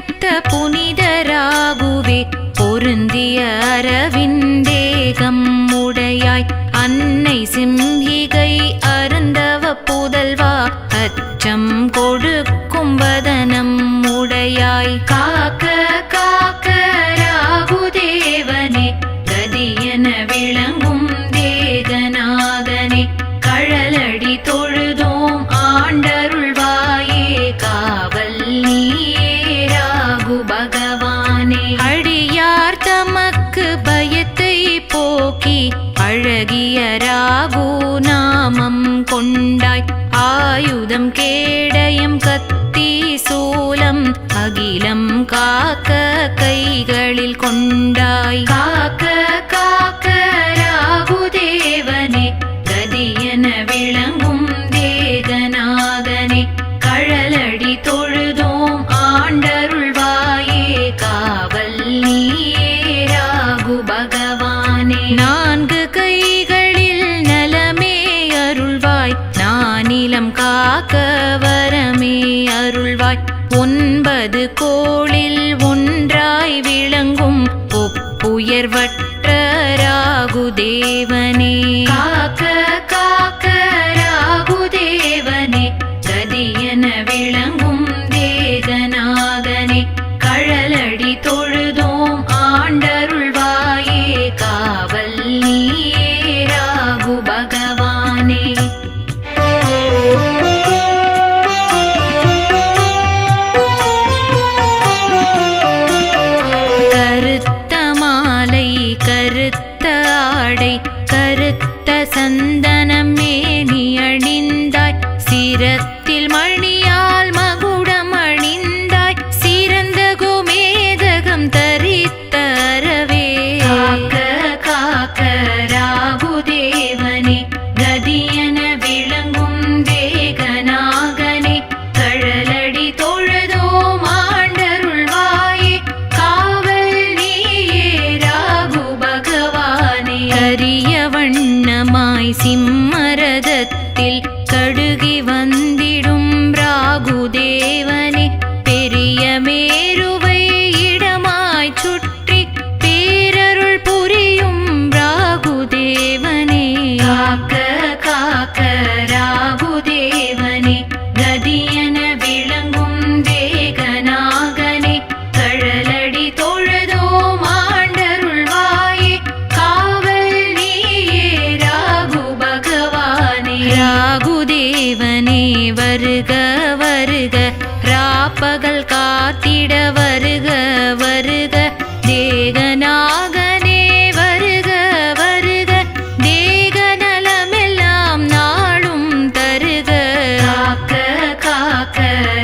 வைத்த புனிதராகுவே பொருந்திய அரவிந்தேகம் உடையாய் அன்னை சிம்ஹிகை அருந்தவ புதல்வா அச்சம் கொடுக்கும் வதனம் உடையாய் காக்க காக்க ராகுதேவனே கதியென விளங்கும் தேகநாதனே கழலடி தொழுதோம் ஆண்டருள்வாயே காவல் நீயே ராகு பகவானே அடியார் தமக்கு பயத்தை போக்கி அழகிய ராகு நாமம் கொண்டாய் ஆயுதம் கேடயம் கத்தி சூலம் அகிலம் காக்க கைகளில் கொண்டாய் காக்க காக்க ராகுதேவனே கதியென விளங்கும் தேகநாதனே கழலடி தொழுதோம் ஆண்டருள்வாயே காவல் நீயே ராகு பகவானே நான்கு கைகளில் நலமே அருள்வாய் நானிலம் காக்க வரமே அருள்வாய் 9 கோளில் ஒன்றாய் விளங்கும் ஒப்புயர்வற்ற ராகுதேவனே காக்க காக்க ராகுதேவனே கதியென விளங்கும் தேகநாதனே கழலடி தொழுதோம் ஆண்டருள்வாயே காவல் நீயே ராகு பகவானே கருத்த மாலை கருத்த ஆடை கருத்த சந்தனம் மேனி அணிந்தாய் சிரத்தில் மணியால் மகுடம் அணிந்தாய் சிறந்த கோமேதகம் தரித்த அரவே காக்க காக்க ராகுதேவனே கதியென விளங்கும் தேகநாகனே கழலடி தொழுதோம் ஆண்டருள்வாயே காவல் நீயே ராகு பகவானே கரிய வண்ணமாய் சிம்மரதத்தில் கடுகி வந்திடும் ராகுதேவனே பெரிய மேருவை இடமாய் சுற்றி பேரருள் புரியும் ராகுதேவனே காக்க காக்க ராகுதேவனே கதியென விளங்கும் தேகநாகனே கழலடி தொழுதோம் ஆண்டருள்வாயே காவல் நீயே ராகு பகவானே ராகுதேவனே வருக வருக ராப்பகல் காத்திட வருக வருக தேகநாகனே வருக வருக தேக நலமெல்லாம் நாளும் தருக காக்க காக்க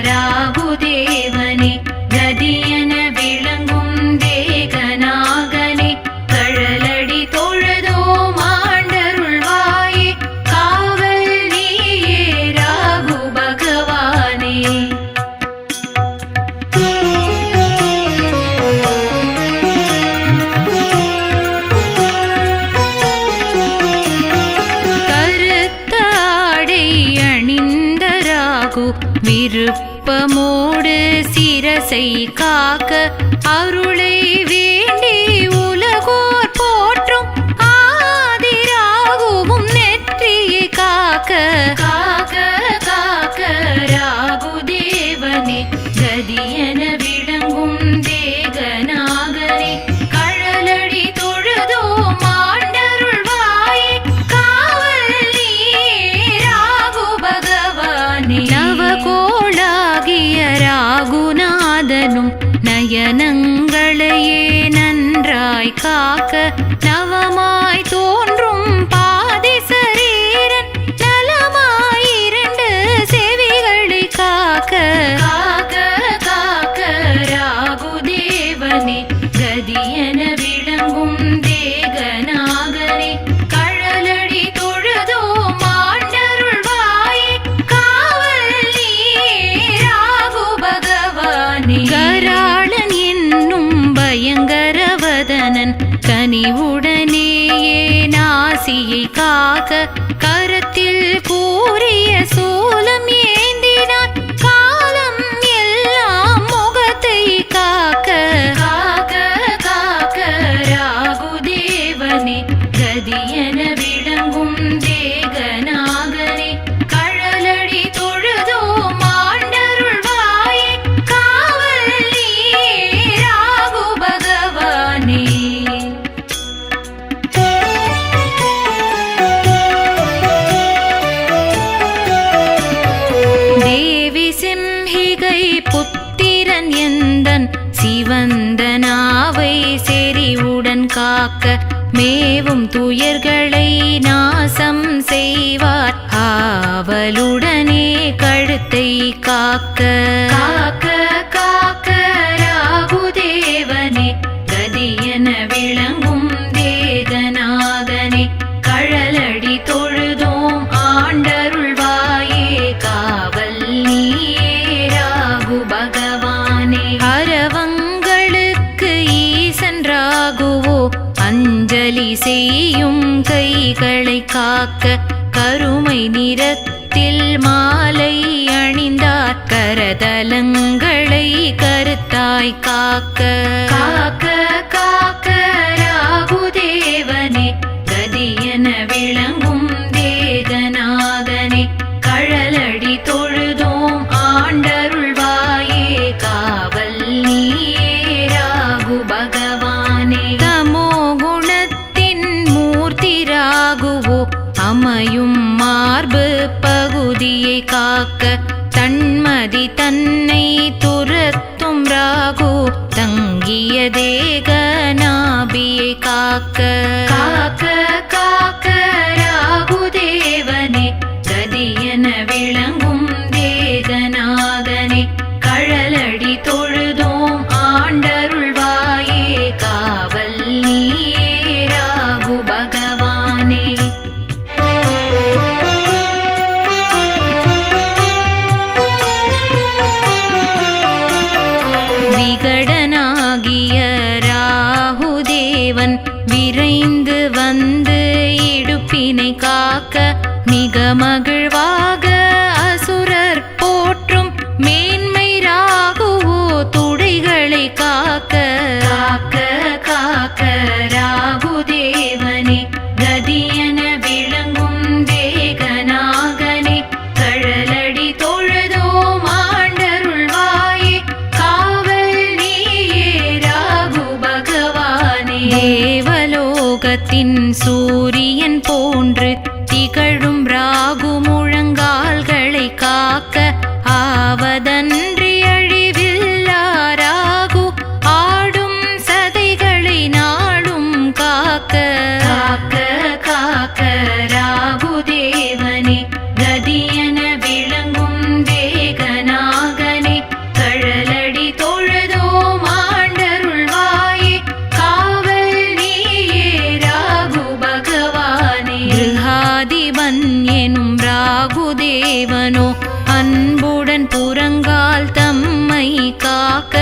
ராகுதேவனே கதியென விளங்கும் தேகநாகனே கழலடி தொழுதோம் ஆண்டருள்வாயே காவல் நீயே ராகு பகவானே கருத்த ஆடை அணிந்த ராகு விருப்பமோடு சிரசை காக்க அருளை வேண்டி உலகோர் போற்றும் ஆதிராகுவும் நெற்றியை காக்க காக்க காக்க ராகுதேவனே கதியென விளங்கும் தேகநாகனே கழலடி தொழுதோம் ஆண்டருள்வாயே காவல் நீயே ராகு பகவானே நவகோளாகிய ராகுநாதனும் நயனங்களையே நன்றாய் காக்க நவமாய் தோன்றும் பாதி சரீரன் நலமாய் 2 செவிகளை காக்க காக்க காக்க ராகுதேவனே கதியென விளங்கும் தேகநாகனே கழலடி தொழுதோம் ஆண்டருள்வாயே காவல் நீயே ராகு பகவானே கராளன் என்னும் பயங்கரவதனன் கனிவுடனேயே நாசியை காக்க கரத்தில் கூறிய சூலம் ஏந்தினான் காலம் எல்லாம் முகத்தை காக்க மேவும் துயர்களை நாசம் செய்வார் ஆவலுடனே கழுத்தை காக்க காக்க காக்க ராகுதேவனே கதியென விளங்கும் தேகநாதனே கழலடி தொழுதோம் ஆண்டருள்வாயே காவல் நீயே ராகு பகவானே அரவங்களுக்கு ஈசன் ராகுவோ அஞ்சலி செய்யும் கைகளை காக்க கருமை நிறத்தில் மாலை அணிந்தார் கரதலங்களை கருத்தாய் காக்க காக்க காக்க ராகுதேவனே கதியென விளங்கும் தேகநாதனே கழலடி தொழுதோம் ஆண்டருள்வாயே காவல் நீயே ராகு பகவானே தமோ குணத்தின் மூர்த்தி ராகுவோ அமையும் மார்பு பகுதியை காக்க தன்மதி தன்னை துரத்தும் ராகு தங்கிய தேகநாபியை காக்க காக்க காக்க ராகுதேவனே கதியென விளங்கும் தேகநாதனே கழலடி தொழுதோம் ஆண்டருள்வாயே காவல் நீயே ராகு பகவானே விகடனாகிய ராகுதேவன் விரைந்து வந்து இடுப்பினை காக்க மிக மகிழ்வாக அசுரர் போற்றும் மேன்மை ராகுவோ துடைகளை காக்க காக்க காக்க ராகுதேவனே கதியென விளங்கும் தேகநாகனே கழலடி தொழுதோம் ஆண்டருள்வாயே காவல் நீயே ராகு பகவானே தேவலோகத்தின் சூரியன் போன்று திகழும் ராகு முழங்கால்களை காக்க ஆவதன்றி அழிவில்லா ராகு ஆடும் சதைகளை நாளும் காக்க காக்க காக்க ராகுதேவனே கதியென விளங்கும் தேகநாகனே கழலடி தொழுதோம் ஆண்டருள்வாயே காவல் நீயே ராகு பகவானே கிருஹாதிபன் எனும் ராகுதேவனோ அன்புடன் புறங்கால் தம்மை காக்க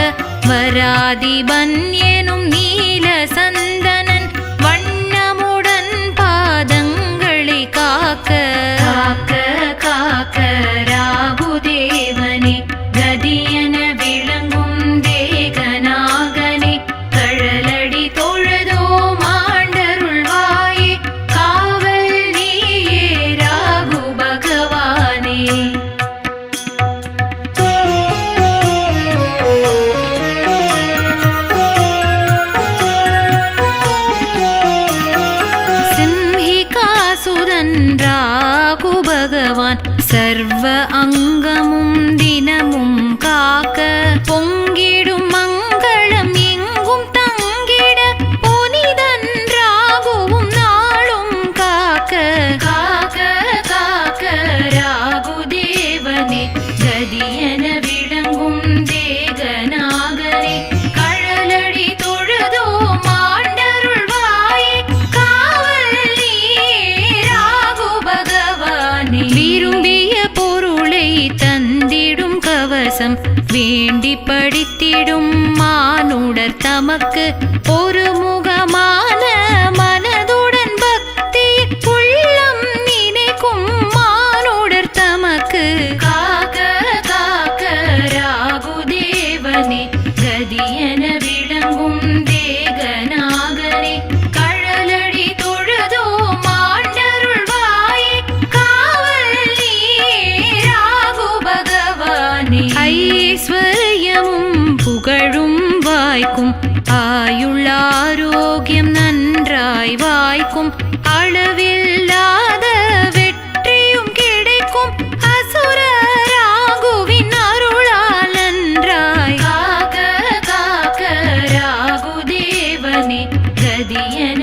வராதிபன் எனும் நீல சந்தனன் வண்ணமுடன் பாதங்களை காக்க காக்க காக்க ராகுதேவனே கதியென விளங்கும் தேகநாகனே கழலடி தொழுதோம் ஆண்டருள்வாயே காவல் நீயே ராகு பகவானே சிம்ஹிகாசுரன் ராகு பகவான் சர்வ அங்கமும் தினமும் காக்க பொங்கிடும் மங்களம் எங்கும் தங்கிட புனிதன் ராகுவும் நாளும் காக்க காக்க காக்க ராகுதேவனே கதியென விளங்கும் தேகநாகனே கழலடி தொழுதோம் ஆண்டருள்வாயே காவல் நீயே ராகு பகவானே விரும்பிய பொருளை தந்திடும் கவசம் வேண்டி படித்திடும் மானுடர் தமக்கு ஒரு முகமான மனதுடன் பக்தி உள்ளம் நினைக்கும் மானுடர் தமக்கு காக்க காக்க ராகுதேவனே கதியென விளங்கும் தேகநாகனே கழலடி தொழுதோம் ஆண்டருள்வாயே காவல் நீயே ராகு பகவானே ஐஸ்வர்யமும் புகழும் வாய்க்கும் ஆயுள் ஆரோக்கியம் நன்றாய் வாய்க்கும் அளவில்லாத வெற்றியும் கிடைக்கும் அசுர ராகுவின் அருளால் நன்றாய் காக்க காக்க ராகுதேவனே கதியென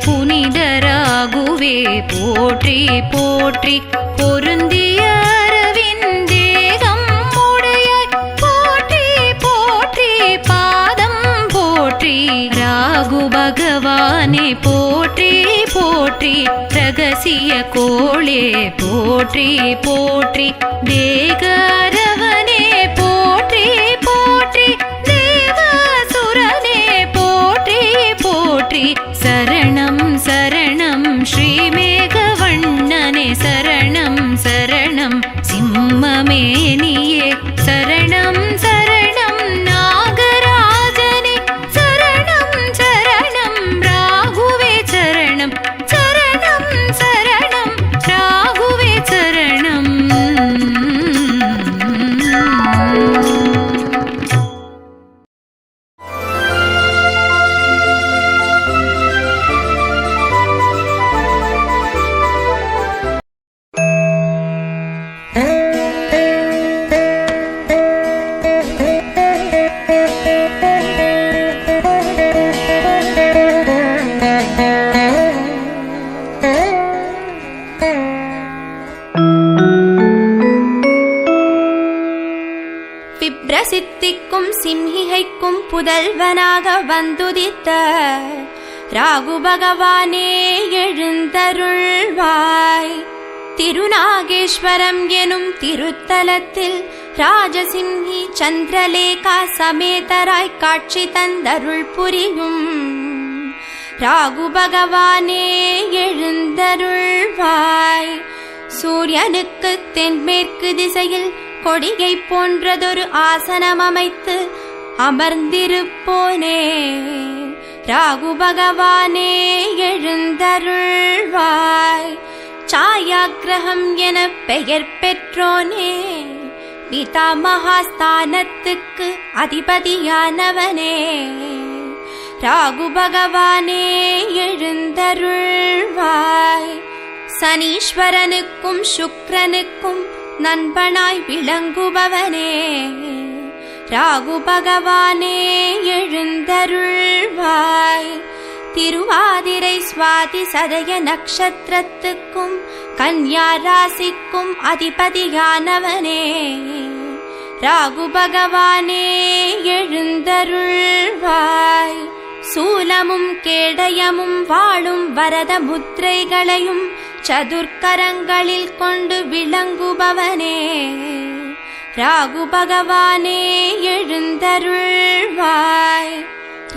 புனிதராகுவே போற்றி போற்றி பொருந்திய அரவிந்தேகம் உடையாய் போற்றி போற்றி பாதம் போற்றி ராகு பகவானே போற்றி போற்றி ரகசிய கோளே போற்றி போற்றி தேகரவனே போற்றி போற்றி தேவசுரனே போற்றி போற்றி சரணம் சரணம் ஸ்ரீமேகவண்ணனே சரணம் சரணம் சிம்மமேனியே சரணம் சரணம் நாகராஜனே சரணம் சரணம் ராகுவே சரணம் சரணம் சரணம் ராகுவே சரணம். விப்ரசித்திக்கும் சிம்ஹிகைக்கும் புதல்வனாக வந்துதித்த ராகு பகவானே எழுந்தருள்வாய். திருநாகேஸ்வரம் எனும் திருத்தலத்தில் ராஜசிம்ஹி சந்திரலேகா சமேதராய் காட்சி தந்தருள் புரியும் ராகு பகவானே எழுந்தருள்வாய். சூரியனுக்கு தென்மேற்கு திசையில் கொடியை போன்றதொரு ஆசனம் அமைத்து அமர்ந்திருப்போனே ராகு பகவானே எழுந்தருள்வாய். சாயாக்கிரகம் என பெயர் பெற்றோனே பிதாமகாஸ்தானத்துக்கு அதிபதியானவனே ராகு பகவானே எழுந்தருள்வாய். சனீஸ்வரனுக்கும் சுக்கிரனுக்கும் நண்பனாய் விளங்குபவனே ராகு பகவானே எழுந்தருள்வாய். திருவாதிரை சுவாதி சதய நட்சத்திரத்துக்கும் கன்யா ராசிக்கும் அதிபதியானவனே ராகு பகவானே எழுந்தருள்வாய். சூலமும் கேடயமும் வாளும் வரத முத்திரைகளையும் சதுர்க்கரங்களில் கொண்டு விளங்குபவனே ராகு பகவானே எழுந்தருள்வாய்.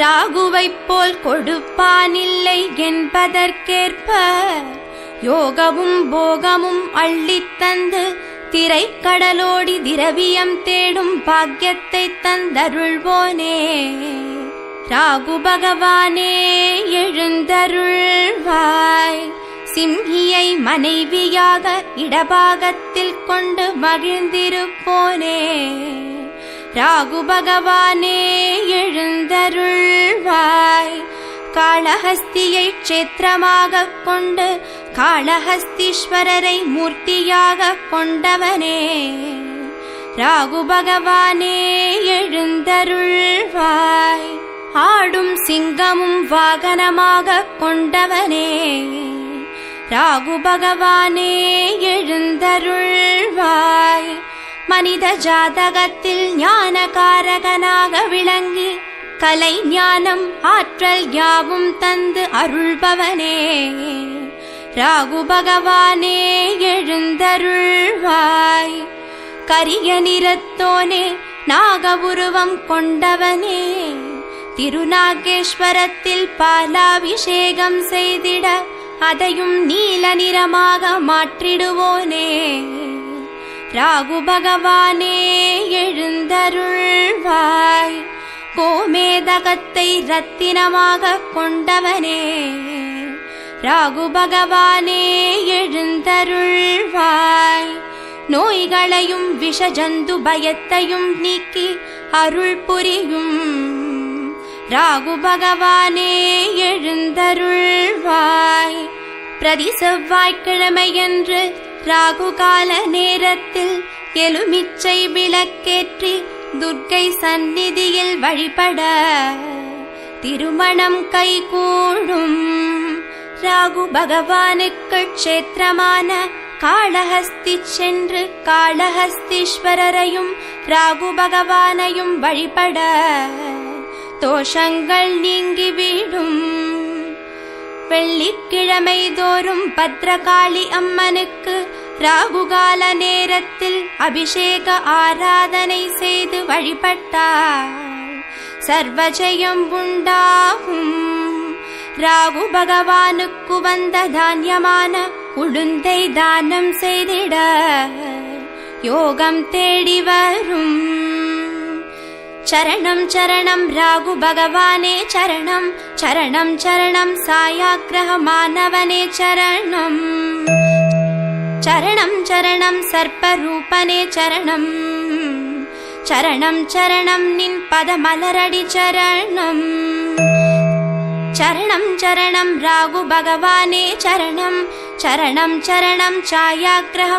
ராகுவைப் போல் கொடுப்பானில்லை என்பதற்கேற்ப யோகமும் போகமும் அள்ளித்தந்து திரைக்கடலோடி திரவியம் தேடும் பாக்கியத்தை தந்தருள்வோனே ராகு பகவானே எழுந்தருள்வாய். சிம்ஹியை மனைவியாக இடபாகத்தில் கொண்டு மகிழ்ந்திருப்போனே ராகு பகவானே எழுந்தருள்வாய். காளஹஸ்தியை க்ஷேத்திரமாக கொண்டு காளஹஸ்தீஸ்வரரை மூர்த்தியாக கொண்டவனே ராகு பகவானே எழுந்தருள்வாய். ஆடும் சிங்கமும் வாகனமாக கொண்டவனே ராகு பகவானே எழுந்தருள்வாய். மனித ஜாதகத்தில் ஞானகாரகனாக விளங்கி கலை ஞானம் ஆற்றல் யாவும் தந்து அருள்பவனே ராகு பகவானே எழுந்தருள்வாய். கரிய நிறத்தோனே நாகவுருவம் கொண்டவனே திருநாகேஸ்வரத்தில் பாலாபிஷேகம் செய்திட அதையும் நீல நிறமாக மாற்றிடுவோனே ராகு பகவானே எழுந்தருள்வாய். கோமேதகத்தை ரத்தினமாக கொண்டவனே ராகு பகவானே எழுந்தருள்வாய். நோய்களையும் விஷஜந்து பயத்தையும் நீக்கி அருள் புரியும் ராகு பகவானே எழுந்தருள்வாய். பிரதி செவ்வாய்க்கிழமையன்று ராகு கால நேரத்தில் எலுமிச்சை விளக்கேற்றி துர்க்கை சந்நிதியில் வழிபட திருமணம் கைகூடும் ராகு பகவானுக்கு க்ஷேத்திரமான காளஹஸ்தி சென்று காளஹஸ்தீஸ்வரரையும் ராகு பகவானையும் வழிபட தோஷங்கள் நீங்கிவிடும். வெள்ளிக்கிழமை தோறும் பத்ரகாளி அம்மனுக்கு ராகுகால நேரத்தில் அபிஷேக ஆராதனை செய்து வழிபட்டால் சர்வஜயம் உண்டாகும். ராகு பகவானுக்கு வந்த தானியமான உளுந்தை தானம் செய்திட யோகம் தேடி வரும். சரணம் சரணம் ராகு பகவானே சரணம், சரணம் சரணம் சாயாக்கிரக மாணவனே சரணம், சரணம் சரணம் சர்ப்பரூபனே சரணம், சரணம் சரணம் நின் பதமலரடி சரணம், சரணம் சரணம் ராகு பகவானே சரணம், சரணம் சரணம் சாயாக்கிரக